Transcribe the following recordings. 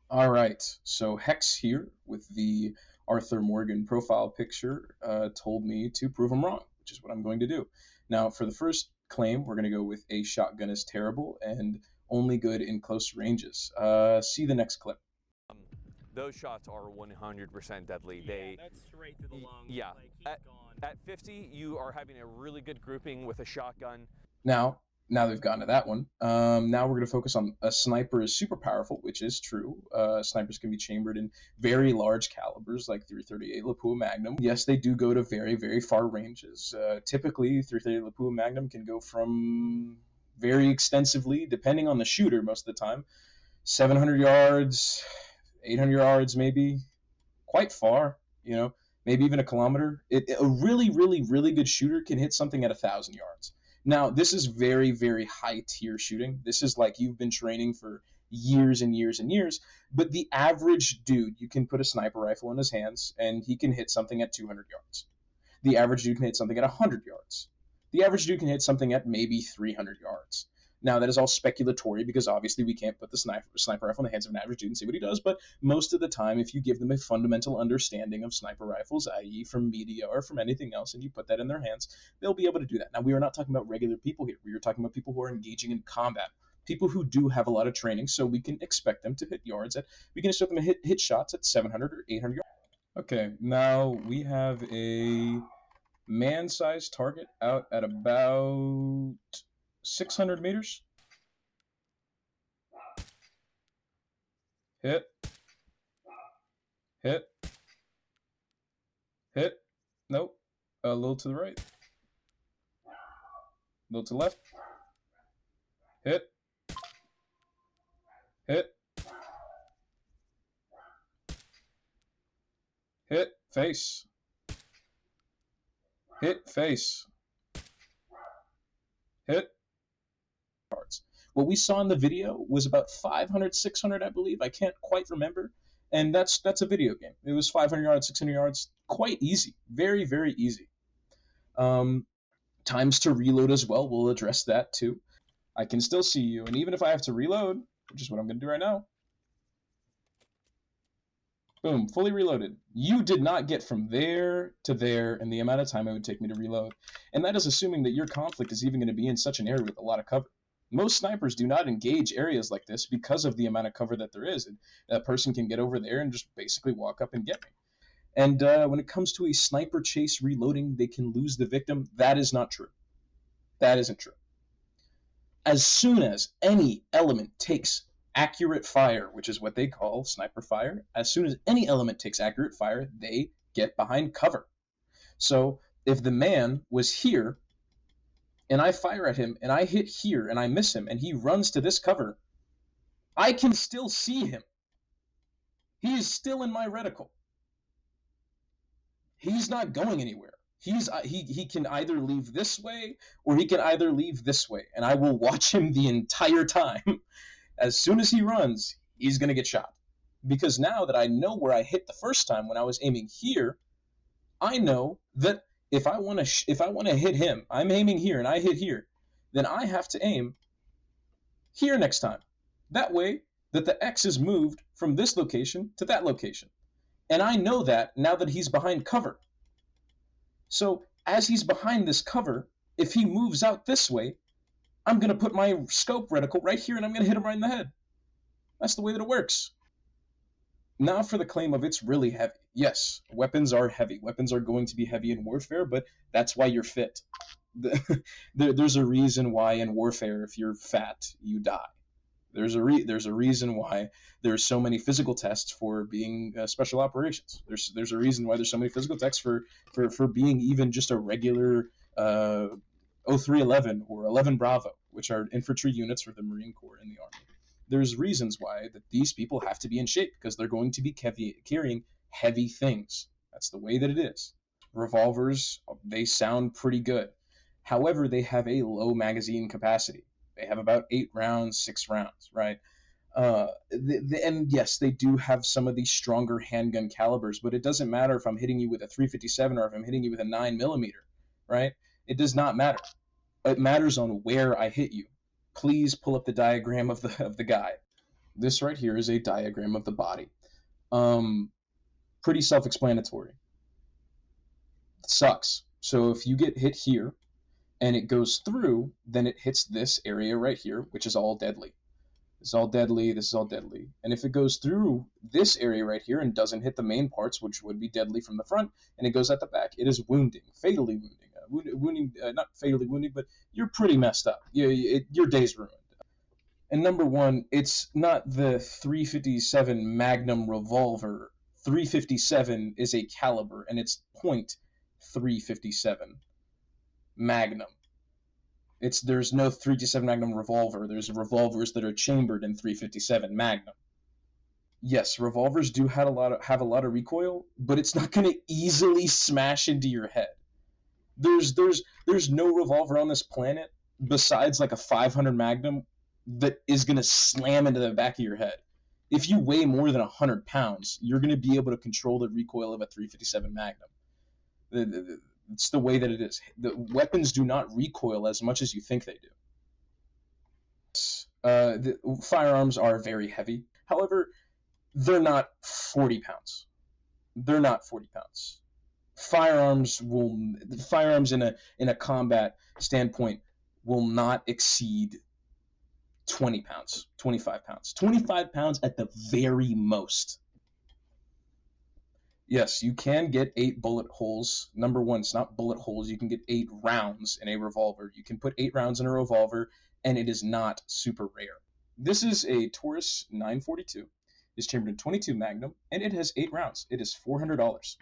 All right, so Hex here with the Arthur Morgan profile picture told me to prove him wrong, which is what I'm going to do. Now, for the first claim, we're going to go with a shotgun is terrible and only good in close ranges. See the next clip. Um, those shots are 100% deadly. That's straight through the lungs. Yeah. Like, he's At, gone. at 50, you are having a really good grouping with a shotgun. Now they've gotten to that one. Now we're going to focus on a sniper is super powerful, which is true. Snipers can be chambered in very large calibers like 338 Lapua Magnum. Yes, they do go to very, very far ranges. Typically, 338 Lapua Magnum can go from very extensively, depending on the shooter most of the time, 700 yards, 800 yards maybe, quite far, maybe even a kilometer. A really, really, really good shooter can hit something at 1,000 yards. Now, this is very, very high tier shooting. This is like you've been training for years and years and years. But the average dude, you can put a sniper rifle in his hands and he can hit something at 200 yards. The average dude can hit something at 100 yards. The average dude can hit something at maybe 300 yards. Now, that is all speculatory because obviously we can't put the sniper rifle in the hands of an average dude and see what he does, but most of the time, if you give them a fundamental understanding of sniper rifles, i.e. from media or from anything else, and you put that in their hands, they'll be able to do that. Now, we are not talking about regular people here. We are talking about people who are engaging in combat, people who do have a lot of training, so we can expect them to hit yards we can expect them to hit shots at 700 or 800 yards. Okay, now we have a man-sized target out at about 600 meters. Hit. Hit. Hit. Nope. A little to the right. A little to the left. Hit. Hit. Hit. Face. Hit. Face. Hit. What we saw in the video was about 500, 600, I believe. I can't quite remember. And that's a video game. It was 500 yards, 600 yards. Quite easy. Very, very easy. Times to reload as well. We'll address that too. I can still see you. And even if I have to reload, which is what I'm going to do right now, boom, fully reloaded. You did not get from there to there in the amount of time it would take me to reload. And that is assuming that your conflict is even going to be in such an area with a lot of cover. Most snipers do not engage areas like this because of the amount of cover that there is. And a person can get over there and just basically walk up and get me. And when it comes to a sniper chase reloading, they can lose the victim. That is not true. That isn't true. As soon as any element takes accurate fire, which is what they call sniper fire, as soon as any element takes accurate fire, they get behind cover. So if the man was here and I fire at him and I hit here and I miss him and he runs to this cover, I can still see him. He is still in my reticle. He's not going anywhere. He can either leave this way or he can either leave this way, and I will watch him the entire time. As soon as he runs, he's going to get shot. Because now that I know where I hit the first time when I was aiming here, I know that if I want to hit him, I'm aiming here and I hit here, then I have to aim here next time. That way that the X is moved from this location to that location. And I know that now that he's behind cover. So as he's behind this cover, if he moves out this way, I'm going to put my scope reticle right here and I'm going to hit him right in the head. That's the way that it works. Now for the claim of it's really heavy. Yes, weapons are heavy. Weapons are going to be heavy in warfare, but that's why you're fit. There's a reason why in warfare, if you're fat, you die. There's a reason why there's so many physical tests for being special operations. There's a reason why there's so many physical tests for being even just a regular 0311 or 11 Bravo, which are infantry units for the Marine Corps and the Army. There's reasons why that these people have to be in shape because they're going to be carrying heavy things. That's the way that it is. Revolvers, they sound pretty good. However, they have a low magazine capacity. They have about 8 rounds, 6 rounds, right? And yes, they do have some of these stronger handgun calibers, but it doesn't matter if I'm hitting you with a 357 or if I'm hitting you with a 9mm, right? It does not matter. It matters on where I hit you. Please pull up the diagram of the guy. This right here is a diagram of the body. Pretty self-explanatory. Sucks. So if you get hit here and it goes through, then it hits this area right here, which is all deadly. This is all deadly, this is all deadly. And if it goes through this area right here and doesn't hit the main parts, which would be deadly from the front, and it goes at the back, it is wounding, fatally wounding. Not fatally wounding, but you're pretty messed up. Your day's ruined. And number one, it's not the 357 Magnum revolver. 357 is a caliber, and it's .357 Magnum. There's no 357 Magnum revolver. There's revolvers that are chambered in 357 Magnum. Yes, revolvers do have a lot of recoil, but it's not going to easily smash into your head. There's no revolver on this planet besides like a 500 Magnum that is going to slam into the back of your head. If you weigh more than 100 pounds, you're going to be able to control the recoil of a 357 Magnum. It's the way that it is. The weapons do not recoil as much as you think they do. The firearms are very heavy. However, they're not 40 pounds. They're not 40 pounds. Firearms in a combat standpoint will not exceed 20 pounds, 25 pounds. 25 pounds at the very most. Yes, you can get 8 bullet holes. Number one, it's not bullet holes. You can get 8 rounds in a revolver. You can put 8 rounds in a revolver, and it is not super rare. This is a Taurus 942. It's chambered in .22 Magnum, and it has 8 rounds. It is $400.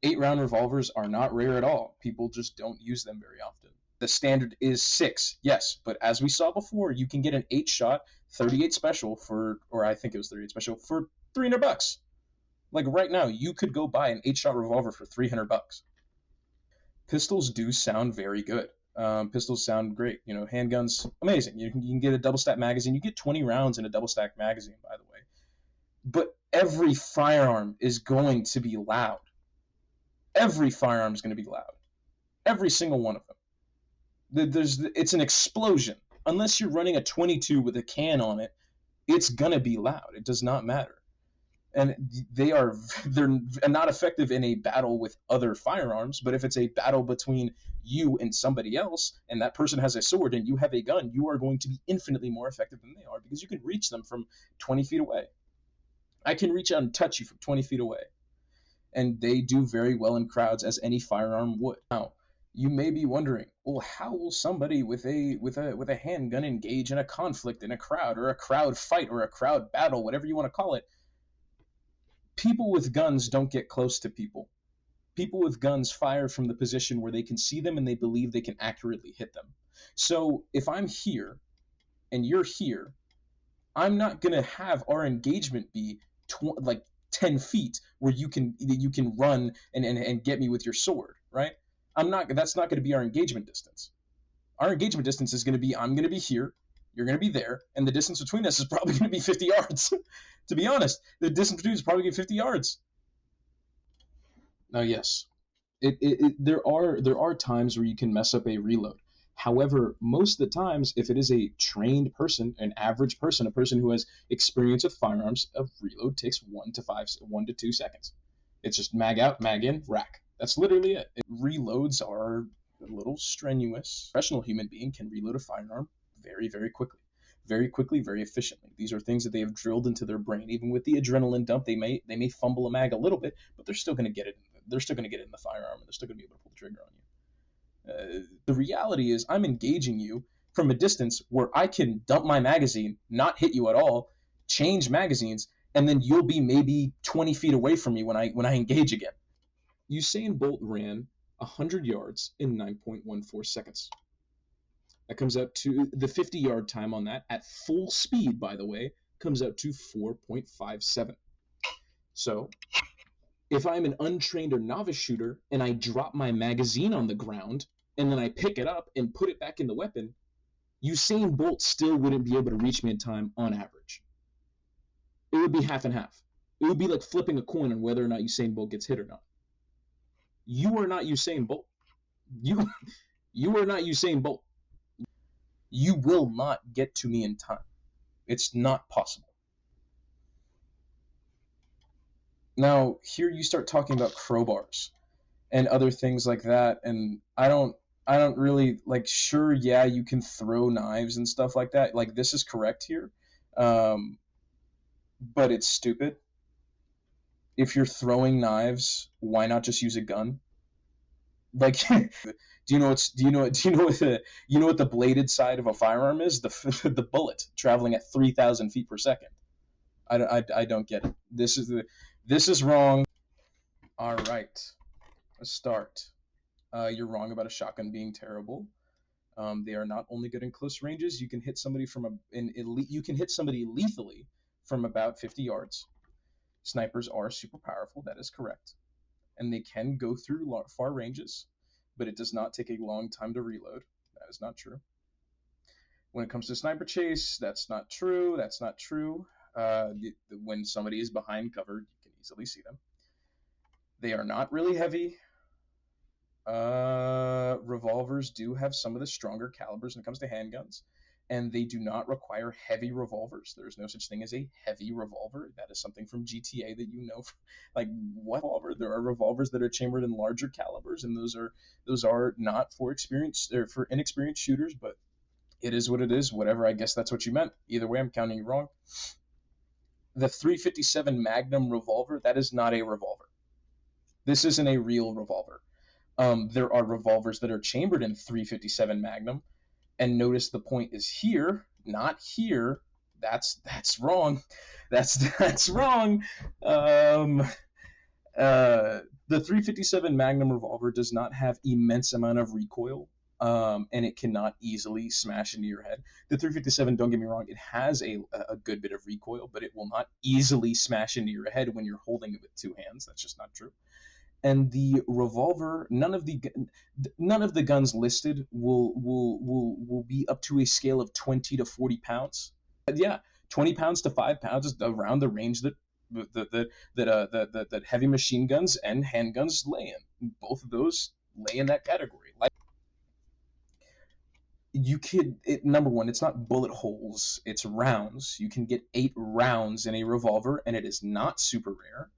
8-round revolvers are not rare at all. People just don't use them very often. The standard is 6, yes, but as we saw before, you can get an 8-shot 38 special or I think it was 38 special for $300. Like right now, you could go buy an 8-shot revolver for $300. Pistols do sound very good. Pistols sound great. Handguns, amazing. You can get a double-stack magazine. You get 20 rounds in a double-stack magazine, by the way. But every firearm is going to be loud. Every firearm is going to be loud. Every single one of them. It's an explosion. Unless you're running a 22 with a can on it, it's going to be loud. It does not matter. And they're not effective in a battle with other firearms, but if it's a battle between you and somebody else, and that person has a sword and you have a gun, you are going to be infinitely more effective than they are because you can reach them from 20 feet away. I can reach out and touch you from 20 feet away. And they do very well in crowds, as any firearm would. Now, you may be wondering, well, how will somebody with a handgun engage in a conflict in a crowd, or a crowd fight, or a crowd battle, whatever you want to call it? People with guns don't get close to people. People with guns fire from the position where they can see them and they believe they can accurately hit them. So if I'm here and you're here, I'm not going to have our engagement be like 10 feet where you can run and get me with your sword, right? That's not going to be our engagement distance. Our engagement distance is going to be, I'm going to be here, you're going to be there, and the distance between us is probably going to be 50 yards. To be honest, the distance between us is probably going to be 50 yards. Now, yes, there are times where you can mess up a reload. However, most of the times, if it is a trained person, an average person, a person who has experience with firearms, a reload takes 1 to 2 seconds. It's just mag out, mag in, rack. That's literally it. Reloads are a little strenuous. A professional human being can reload a firearm very, very quickly. Very quickly, very efficiently. These are things that they have drilled into their brain. Even with the adrenaline dump, they may fumble a mag a little bit, but they're still going to get it. They're still going to get it in the firearm, and they're still going to be able to pull the trigger on you. The reality is, I'm engaging you from a distance where I can dump my magazine, not hit you at all, change magazines, and then you'll be maybe 20 feet away from me when I engage again. Usain Bolt ran 100 yards in 9.14 seconds. That comes out to the 50-yard time on that, at full speed, by the way, comes out to 4.57. So, if I'm an untrained or novice shooter and I drop my magazine on the ground and then I pick it up and put it back in the weapon, Usain Bolt still wouldn't be able to reach me in time on average. It would be half and half. It would be like flipping a coin on whether or not Usain Bolt gets hit or not. You are not Usain Bolt. You are not Usain Bolt. You will not get to me in time. It's not possible. Now, here you start talking about crowbars and other things like that, and I don't really like. Sure, yeah, you can throw knives and stuff like that. Like, this is correct here, but it's stupid. If you're throwing knives, why not just use a gun? Like, do you know what the bladed side of a firearm is? The bullet traveling at 3,000 feet per second. I don't get it. This is wrong. All right, let's start. You're wrong about a shotgun being terrible. They are not only good in close ranges. You can hit somebody you can hit somebody lethally from about 50 yards. Snipers are super powerful. That is correct, and they can go through far ranges, but it does not take a long time to reload. That is not true. When it comes to sniper chase, that's not true. That's not true. When somebody is behind cover, you can easily see them. They are not really heavy. Revolvers do have some of the stronger calibers when it comes to handguns, and they do not require heavy revolvers. There is no such thing as a heavy revolver. That is something from GTA that you know. Like, what revolver? There are revolvers that are chambered in larger calibers, and those are not for inexperienced shooters, but it is what it is. Whatever, I guess that's what you meant. Either way, I'm counting you wrong. The 357 Magnum revolver, that is not a revolver. This isn't a real revolver. There are revolvers that are chambered in 357 Magnum, and notice the point is here, not here. That's wrong. That's wrong. The 357 Magnum revolver does not have immense amount of recoil, and it cannot easily smash into your head. The 357, don't get me wrong, it has a good bit of recoil, but it will not easily smash into your head when you're holding it with two hands. That's just not true. And the revolver, none of the guns listed will be up to a scale of 20 to 40 pounds. Yeah, 20 pounds to 5 pounds is around the range that heavy machine guns and handguns lay in. Both of those lay in that category. Like, number one, it's not bullet holes, it's rounds. You can get 8 rounds in a revolver, and it is not super rare.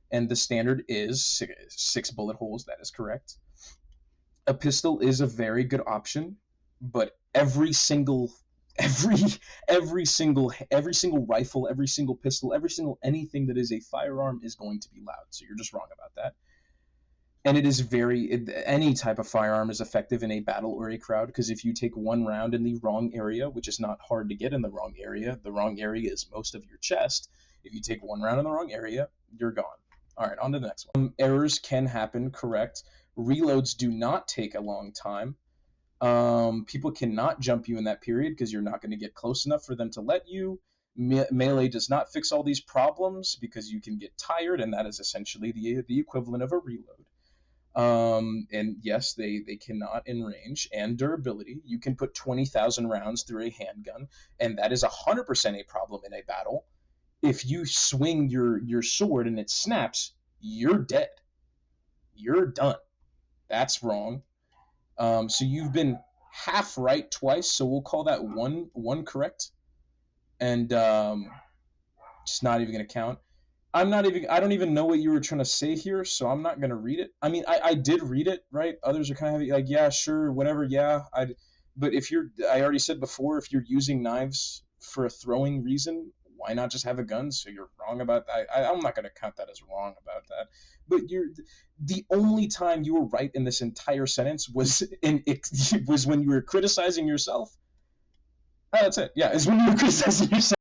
And the standard is 6 bullet holes. That is correct. A pistol is a very good option, but every single rifle, every single pistol, every single anything that is a firearm is going to be loud. So you're just wrong about that. And any type of firearm is effective in a battle or a crowd, because if you take one round in the wrong area, which is not hard to get in the wrong area is most of your chest. If you take one round in the wrong area, you're gone. All right, on to the next one. Errors can happen, correct. Reloads do not take a long time. People cannot jump you in that period because you're not going to get close enough for them to let you. Melee does not fix all these problems because you can get tired, and that is essentially the equivalent of a reload. And yes, they cannot in range and durability. You can put 20,000 rounds through a handgun, and that is 100% a problem in a battle. If you swing your sword and it snaps, you're dead. You're done. That's wrong. So you've been half right twice, so we'll call that one correct. And it's not even going to count. I don't even know what you were trying to say here, so I'm not going to read it. I mean, I did read it, right? Others are kind of heavy, like, yeah, sure, whatever, yeah. But I already said before, if you're using knives for a throwing reason, why not just have a gun? So you're wrong about that. I'm not going to count that as wrong about that. But the only time you were right in this entire sentence was when you were criticizing yourself. Oh, that's it. Yeah, is when you were criticizing yourself.